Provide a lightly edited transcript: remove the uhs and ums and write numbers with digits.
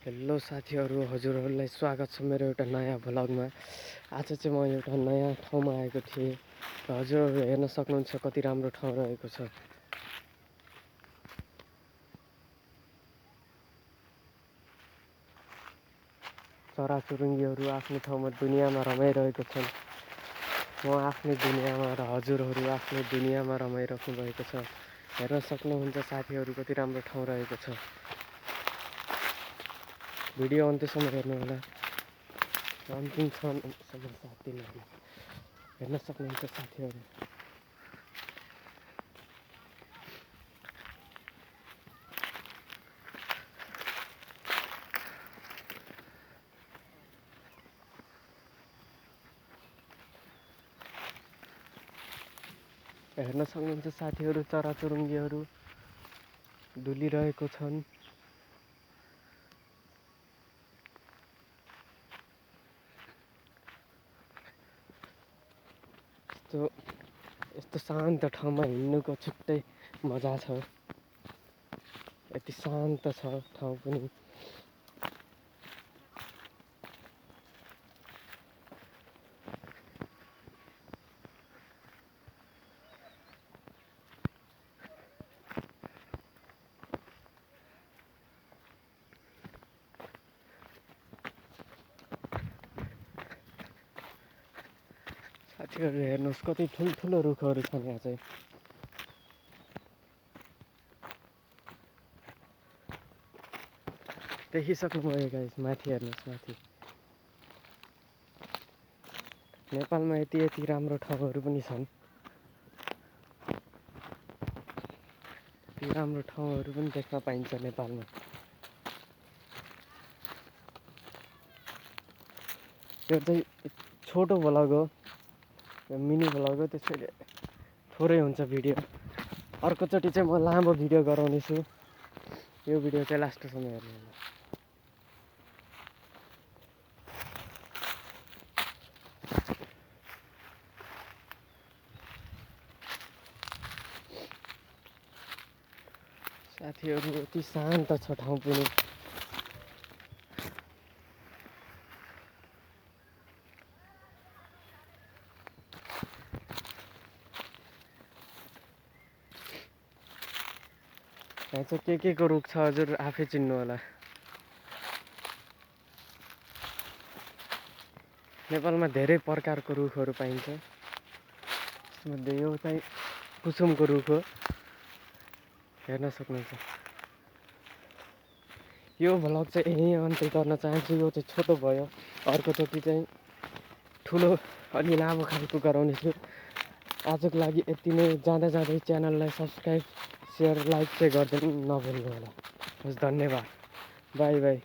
Hello साथीहरू, हजुरहरूलाई स्वागत छ मेरो एउटा नयाँ भ्लगमा। आज चाहिँ म एउटा नयाँ ठाउँमा आएको थिएँ र हजुरहरू हेर्न सक्नुहुन्छ कति राम्रो ठाउँ रहेको छ। चराचुरुङ्गीहरू आफ्नो ठाउँमा दुनियाँमा रमाइरहेको छन्। म आफ्नै दुनियाँमा र हजुरहरू आफ्नै दुनियाँमा रमाइराख्नु भएको छ। हेर्न सक्नुहुन्छ साथीहरू कति राम्रो ठाउँ रहेको छ। भिडियो अन्त्यसम्म हेर्नु होला। अन्तिमसम्म साथ दिनु होला। हेर्न सक्नुहुन्छ साथीहरू। हेर्न सक्नुहुन्छ साथीहरू, चराचुरुङ्गीहरू डुलिरहेको छन्। यस्तो शान्त ठाउँमा हिँड्नुको छुट्टै मजा छ। यति शान्त छ ठाउँ पनि। साथीहरू हेर्नुहोस् कति ठुल्ठुलो रुखहरू छन् यहाँ चाहिँ। देखिसक्नुभयो गाइस, माथि हेर्नुहोस् माथि। नेपालमा यति राम्रो ठाउँहरू पनि छन्। यति राम्रो ठाउँहरू पनि देख्न पाइन्छ नेपालमा। यो चाहिँ छोटो भ्लग हो, मिनी भ्लग हो, त्यसैले थोरै हुन्छ भिडियो। अर्कोचोटि चाहिँ म लामो भिडियो गराउने छु। यो भिडियो चाहिँ लास्टसम्म हेर्नु होला। साथीहरू यति शान्त छ ठाउँ पनि। यहाँ चाहिँ के को रुख छ हजुर आफै चिन्नु होला। नेपालमा धेरै प्रकारको रुखहरू पाइन्छ। त्यसमध्ये यो चाहिँ कुसुमको रुख हो, हेर्न सक्नुहुन्छ। यो भ्लग चाहिँ यहीँ अन्त्य गर्न चाहन्छु। यो चाहिँ छोटो भयो, अर्कोचोटि चाहिँ ठुलो अलि लामो खालको गराउने छु। आजको लागि यति नै। जाँदा जाँदै च्यानललाई सब्सक्राइब, सेयर, लाइक चाहिँ गरिदिनु नभुल्नु होला। हस्, धन्यवाद। By by.